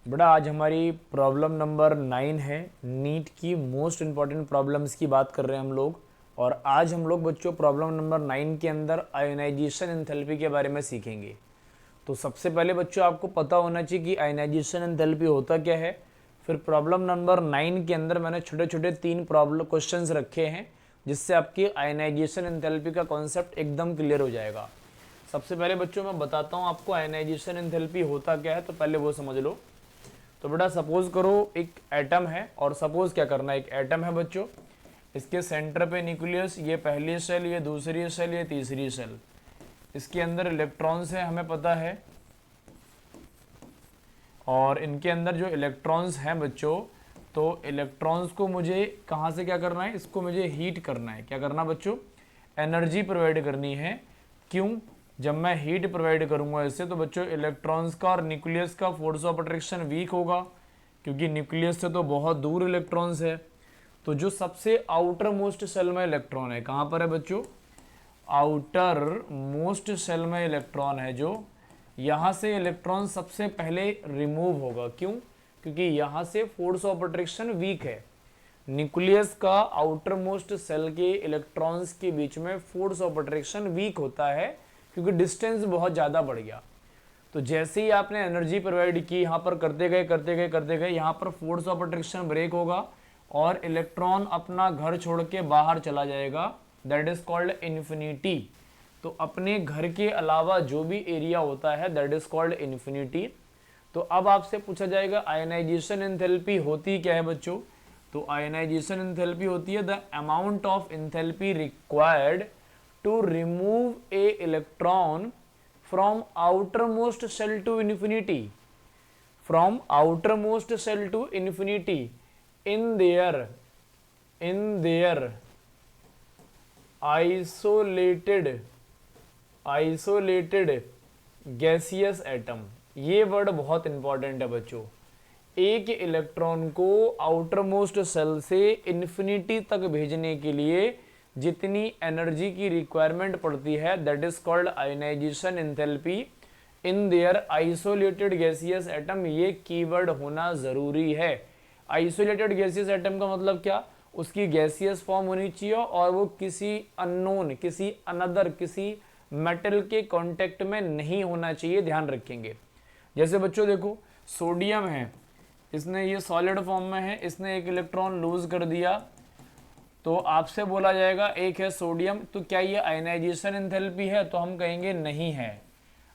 बेटा आज हमारी प्रॉब्लम नंबर 9 है। नीट की मोस्ट इम्पॉर्टेंट प्रॉब्लम्स की बात कर रहे हैं हम लोग। और आज हम लोग बच्चों प्रॉब्लम नंबर 9 के अंदर आयोनाइजेशन एंथैल्पी के बारे में सीखेंगे। तो सबसे पहले बच्चों आपको पता होना चाहिए कि आयोनाइजेशन एंथैल्पी होता क्या है। फिर प्रॉब्लम नंबर 9 के अंदर मैंने छोटे छोटे 3 प्रॉब्लम क्वेश्चंस रखे हैं, जिससे आपकी आयोनाइजेशन एंथैल्पी का कॉन्सेप्ट एकदम क्लियर हो जाएगा। सबसे पहले बच्चों मैं बताता हूँ आपको आयोनाइजेशन एंथैल्पी होता क्या है, तो पहले वो समझ लो। तो बेटा सपोज करो एक एटम है, और सपोज क्या करना है, एक एटम है बच्चों, इसके सेंटर पे न्यूक्लियस, ये पहली सेल, ये दूसरी सेल, ये तीसरी सेल, इसके अंदर इलेक्ट्रॉन्स है हमें पता है। और इनके अंदर जो इलेक्ट्रॉन्स हैं बच्चों, तो इलेक्ट्रॉन्स को मुझे कहाँ से क्या करना है, इसको मुझे हीट करना है। क्या करना बच्चों, एनर्जी प्रोवाइड करनी है। क्यों, जब मैं हीट प्रोवाइड करूंगा इससे, तो बच्चों इलेक्ट्रॉन्स का और न्यूक्लियस का फोर्स ऑफ अट्रैक्शन वीक होगा, क्योंकि न्यूक्लियस से तो बहुत दूर इलेक्ट्रॉन्स है। तो जो सबसे आउटर मोस्ट सेल में इलेक्ट्रॉन है, कहाँ पर है बच्चों, आउटर मोस्ट सेल में इलेक्ट्रॉन है, जो यहाँ से इलेक्ट्रॉन सबसे पहले रिमूव होगा। क्यों, क्योंकि यहाँ से फोर्स ऑफ अट्रैक्शन वीक है। न्यूक्लियस का आउटर मोस्ट सेल के इलेक्ट्रॉन्स के बीच में फोर्स ऑफ अट्रैक्शन वीक होता है, क्योंकि डिस्टेंस बहुत ज़्यादा बढ़ गया। तो जैसे ही आपने एनर्जी प्रोवाइड की, यहाँ पर करते गए यहाँ पर फोर्स ऑफ अट्रैक्शन ब्रेक होगा और इलेक्ट्रॉन अपना घर छोड़ के बाहर चला जाएगा। That is called infinity. तो अपने घर के अलावा जो भी एरिया होता है, दैट इज कॉल्ड इन्फिनिटी। तो अब आपसे पूछा जाएगा आयनाइजेशन एंथैल्पी होती क्या है बच्चों। तो आयनाइजेशन एंथैल्पी होती है the amount of enthalpy required to remove a electron from outermost cell to infinity, from outermost cell to infinity in their isolated gaseous atom। ये वर्ड बहुत इंपॉर्टेंट है बच्चों। एक इलेक्ट्रॉन को आउटर मोस्ट सेल से infinity तक भेजने के लिए जितनी एनर्जी की रिक्वायरमेंट पड़ती है, that is called ionisation enthalpy in their isolated gaseous atom. ये कीवर्ड होना जरूरी है। आइसोलेटेड गैसियस एटम का मतलब क्या, उसकी गैसियस फॉर्म होनी चाहिए और वो किसी अननोन, किसी अनदर, किसी मेटल के कांटेक्ट में नहीं होना चाहिए, ध्यान रखेंगे। जैसे बच्चों देखो, सोडियम है, इसने ये सॉलिड फॉर्म में है, इसने एक इलेक्ट्रॉन लूज कर दिया, तो आपसे बोला जाएगा एक है सोडियम, तो क्या ये आयनाइजेशन एंथैल्पी है, तो हम कहेंगे नहीं है।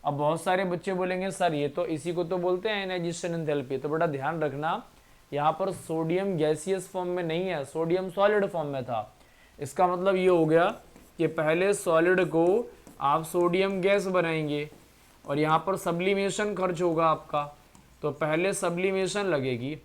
अब बहुत सारे बच्चे बोलेंगे सर ये तो इसी को तो बोलते हैं आयनाइजेशन एंथैल्पी। तो बड़ा ध्यान रखना, यहाँ पर सोडियम गैसियस फॉर्म में नहीं है, सोडियम सॉलिड फॉर्म में था। इसका मतलब ये हो गया कि पहले सॉलिड को आप सोडियम गैस बनाएंगे और यहाँ पर सब्लिमेशन खर्च होगा आपका, तो पहले सब्लिमेशन लगेगी,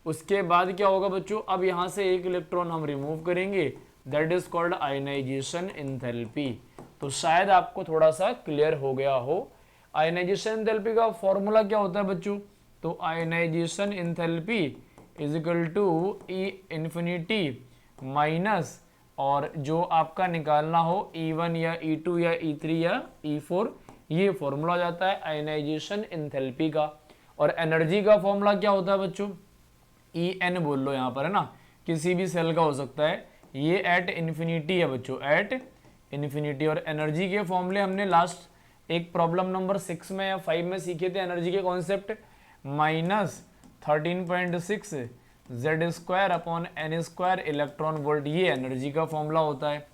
उसके बाद क्या होगा बच्चों, अब यहाँ से एक इलेक्ट्रॉन हम रिमूव करेंगे, that is called ionisation enthalpy. तो शायद आपको थोड़ा सा क्लियर हो गया हो। आयनाइजेशन एंथैल्पी का फॉर्मूला क्या होता है बच्चों, तो ionisation enthalpy is equal to E infinity minus, और जो आपका निकालना हो E1 या E2 या E3 या E4, ये फॉर्मूला जाता है आयनाइजेशन एंथैल्पी का। और एनर्जी का फॉर्मूला क्या होता है बच्चों, En बोल लो यहाँ पर, है ना, किसी भी सेल का हो सकता है, ये एट इन्फिनिटी है बच्चों, एट इन्फिनिटी। और एनर्जी के फॉर्मूले हमने लास्ट एक प्रॉब्लम नंबर 6 में या 5 में सीखे थे एनर्जी के concept, -13.6 Z square upon n square electron volt, ये एनर्जी का फॉर्मूला होता है।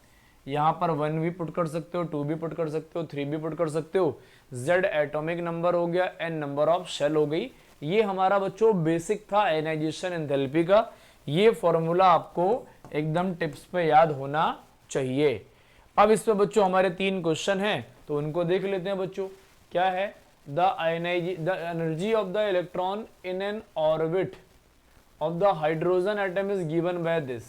यहाँ पर 1 भी पुट कर सकते हो, 2 भी पुट कर सकते हो, 3 भी पुट कर सकते हो। Z एटॉमिक नंबर हो गया, N नंबर ऑफ शेल हो गई। ये हमारा बच्चों बेसिक था आयनाइजेशन एंथैल्पी का। ये फॉर्मूला आपको एकदम टिप्स पे याद होना चाहिए। अब इस पे बच्चों हमारे 3 क्वेश्चन हैं, तो उनको देख लेते हैं बच्चों। क्या है, the energy of the electron in n orbit of the hydrogen atom is given by this.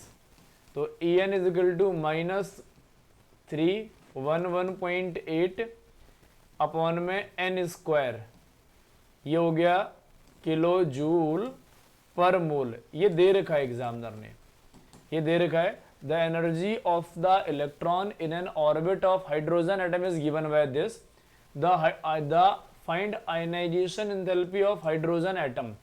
तो En is equal to -311.8 upon में n स्क्वायर, ये हो गया किलो जूल पर मोल। ये दे रखा है एग्जामिनर ने, ये दे रखा है the energy of the electron in n orbit of hydrogen atom is given by this, the find ionisation enthalpy of hydrogen atom.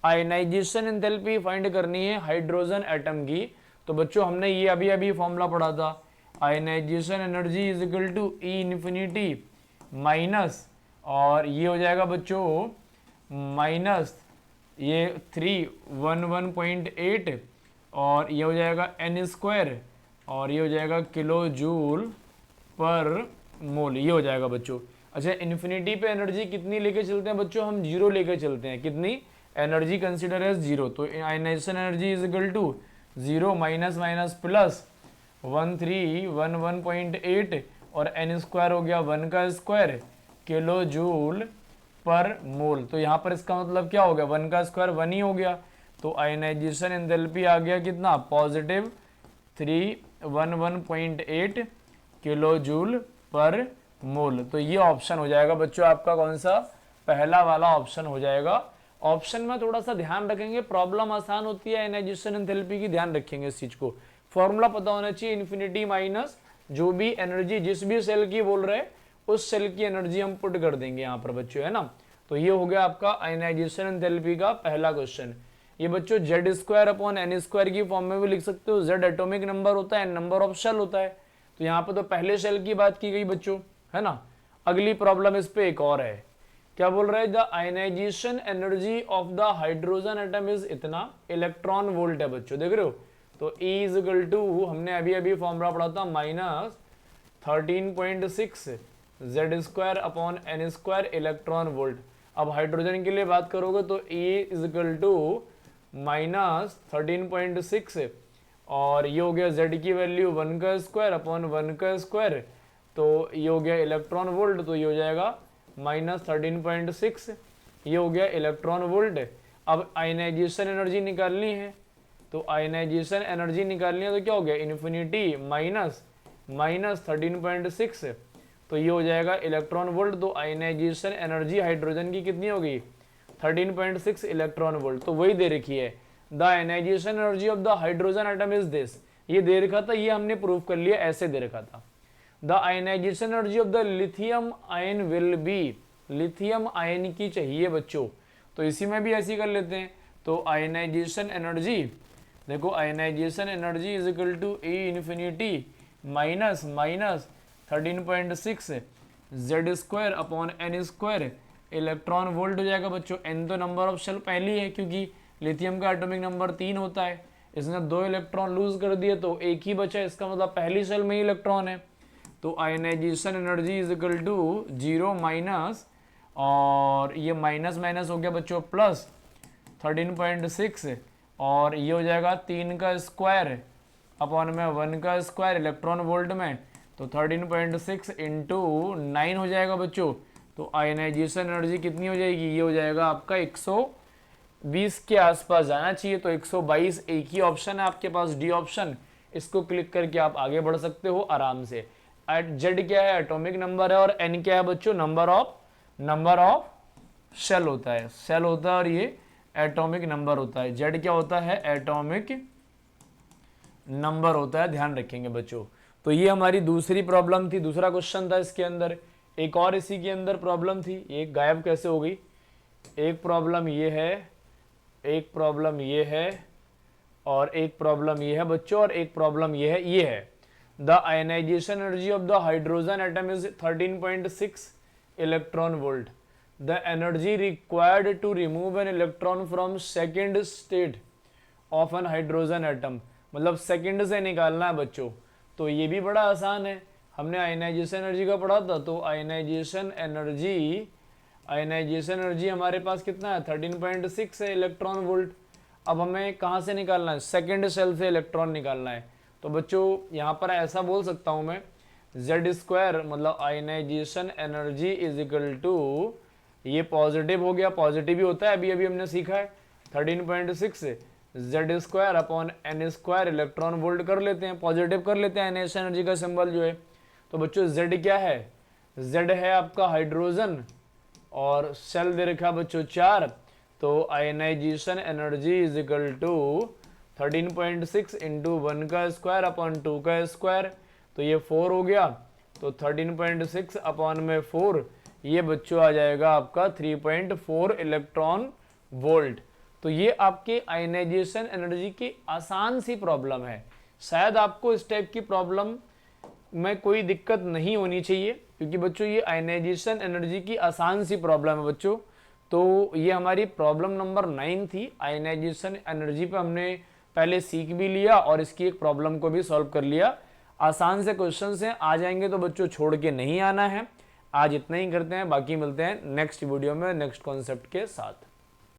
Ionisation enthalpy find करनी है हाइड्रोजन एटम की। तो बच्चों हमने ये अभी अभी फॉर्मूला पढ़ा था, ionisation energy is equal to E infinity minus, और ये हो जाएगा बच्चों माइनस ये 311.8, और ये हो जाएगा एन स्क्वायर, और ये हो जाएगा किलो जूल पर मोल, ये हो जाएगा बच्चों। अच्छा, इन्फिनिटी पे एनर्जी कितनी लेके चलते हैं बच्चों, हम जीरो लेके चलते हैं। कितनी एनर्जी कंसिडर एज जीरो, तो ionisation energy is equal to zero minus minus plus 1311.8, और एन स्क्वायर हो गया 1 का स्क्वायर किलो जूल पर मोल। तो यहाँ पर इसका मतलब क्या हो गया, 1 का स्क्वायर 1 ही हो गया। तो आयनाइजेशन एंथैल्पी आ गया कितना, पॉजिटिव 311.8 किलो जूल पर मोल। तो ये ऑप्शन हो जाएगा बच्चों आपका कौन सा, पहला वाला ऑप्शन हो जाएगा। ऑप्शन में थोड़ा सा ध्यान रखेंगे, प्रॉब्लम आसान होती है आयनाइजेशन एंथैल्पी की, ध्यान रखेंगे इस चीज को। फॉर्मूला पता होना चाहिए, इन्फिनिटी माइनस जो भी एनर्जी जिस भी सेल की बोल रहे उस सेल की एनर्जी हम पुट कर देंगे यहाँ पर बच्चों, है ना। तो ये हो गया आपका आयनाइजेशन एंथैल्पी का पहला क्वेश्चन। ये बच्चों Z square upon n square की फॉर्म में भी लिख सकते हो। जेड एटॉमिक नंबर होता है, एन नंबर ऑफ शेल होता है। तो यहाँ पे तो पहले शेल की बात की गई बच्चों, है ना। अगली प्रॉब्लम इस पे एक और है, क्या बोल रहा है, the ionisation energy of the hydrogen atom is इतना इलेक्ट्रॉन वोल्ट है बच्चों, देख रहे हो। तो E इज इक्वल टू, हमने अभी अभी फॉर्मूला पढ़ा था, minus 13.6 Z square upon n square electron volt. अब हाइड्रोजन के लिए बात करोगे तो E is equal to minus 13.6, और ये हो गया Z की वैल्यू 1 का स्क्वायर अपॉन 1 का स्क्वायर, तो ये हो गया इलेक्ट्रॉन वोल्ट, तो ये हो जाएगा माइनस 13.6, ये हो गया इलेक्ट्रॉन वोल्ट। अब आयनाइजेशन एनर्जी निकालनी है, तो आयनाइजेशन एनर्जी निकालनी है तो क्या हो गया, इन्फिनिटी माइनस माइनस 13.6, तो ये हो जाएगा इलेक्ट्रॉन वोल्ट। तो आयनाइजेशन एनर्जी हाइड्रोजन की कितनी होगी, 13.6 इलेक्ट्रॉन वोल्ट। तो वही दे रखी है, the ionisation energy of the hydrogen atom is this, ये दे रखा था, ये हमने प्रूव कर लिया, ऐसे दे रखा था। The ionisation energy of the lithium ion will be, lithium ion की चाहिए बच्चों, तो इसी में भी ऐसी कर लेते हैं। तो आयनाइजेशन एनर्जी देखो, ionisation energy is equal to E infinity minus minus 13.6 Z square upon n square electron volt हो जाएगा बच्चों। एन तो नंबर ऑफ शेल पहली है, क्योंकि लिथियम का एटॉमिक नंबर 3 होता है, इसने 2 इलेक्ट्रॉन लूज कर दिए तो एक ही बचा, इसका मतलब पहली शेल में ही इलेक्ट्रॉन है। तो ionisation energy is equal to 0 minus, और ये माइनस माइनस हो गया बच्चों प्लस 13.6, और ये हो जाएगा 3 का स्क्वायर अपॉन में 1 का स्क्वायर इलेक्ट्रॉन वोल्ट में, तो 13.6 इंटू 9 हो जाएगा बच्चों। तो आयनाइजेशन एनर्जी कितनी हो जाएगी, ये हो जाएगा आपका 120 के आसपास जाना चाहिए, तो 122 एक ही ऑप्शन है आपके पास, डी ऑप्शन। इसको क्लिक करके आप आगे बढ़ सकते हो आराम से। जेड क्या है, एटॉमिक नंबर है, और एन क्या है बच्चों, नंबर ऑफ शेल होता है, शेल होता है, और ये एटॉमिक नंबर होता है। जेड क्या होता है, एटॉमिक नंबर होता है, ध्यान रखेंगे बच्चों। तो ये हमारी दूसरी प्रॉब्लम थी, दूसरा क्वेश्चन था इसके अंदर। एक और इसी के अंदर प्रॉब्लम थी, ये गायब कैसे हो गई। एक प्रॉब्लम ये है, एक प्रॉब्लम ये है, और एक प्रॉब्लम ये है बच्चों, और एक प्रॉब्लम ये है। The ionisation energy of the hydrogen atom is 13.6 electron volt. The energy required to remove an electron from second state of an hydrogen atom, मतलब सेकेंड से निकालना है बच्चों। तो ये भी बड़ा आसान है, हमने आयनाइजेशन एनर्जी का पढ़ा था। तो आयनाइजेशन एनर्जी हमारे पास कितना है, 13.6 है इलेक्ट्रॉन वोल्ट। अब हमें कहाँ से निकालना है, सेकेंड शेल से इलेक्ट्रॉन निकालना है। तो बच्चों यहाँ पर ऐसा बोल सकता हूँ मैं, जेड स्क्वायर मतलब ionisation energy is equal to, ये पॉजिटिव हो गया, पॉजिटिव ही होता है, अभी अभी हमने सीखा है, 13.6 Z square upon n square electron volt कर लेते हैं, पॉजिटिव कर लेते हैं, आयनाइजेशन एनर्जी का सिंबल जो है। तो बच्चों जेड क्या है, जेड है आपका हाइड्रोजन, और शेल दे रखा बच्चों 4, तो ionisation energy is equal to 13.6 into 1 का स्क्वायर अपॉन 2 का स्क्वायर, तो ये 4 हो गया, तो 13.6 अपॉन में 4, ये बच्चों आ जाएगा आपका 3.4 इलेक्ट्रॉन वोल्ट। तो ये आपके आयनाइजेशन एनर्जी की आसान सी प्रॉब्लम है। शायद आपको इस टाइप की प्रॉब्लम में कोई दिक्कत नहीं होनी चाहिए, क्योंकि बच्चों ये आयनाइजेशन एनर्जी की आसान सी प्रॉब्लम है बच्चों। तो ये हमारी प्रॉब्लम नंबर 9 थी। आयनाइजेशन एनर्जी पे हमने पहले सीख भी लिया और इसकी एक प्रॉब्लम को भी सॉल्व कर लिया। आसान से क्वेश्चंस हैं, आ जाएंगे तो बच्चों छोड़ के नहीं आना है। आज इतना ही करते हैं, बाकी मिलते हैं नेक्स्ट वीडियो में नेक्स्ट कॉन्सेप्ट के साथ।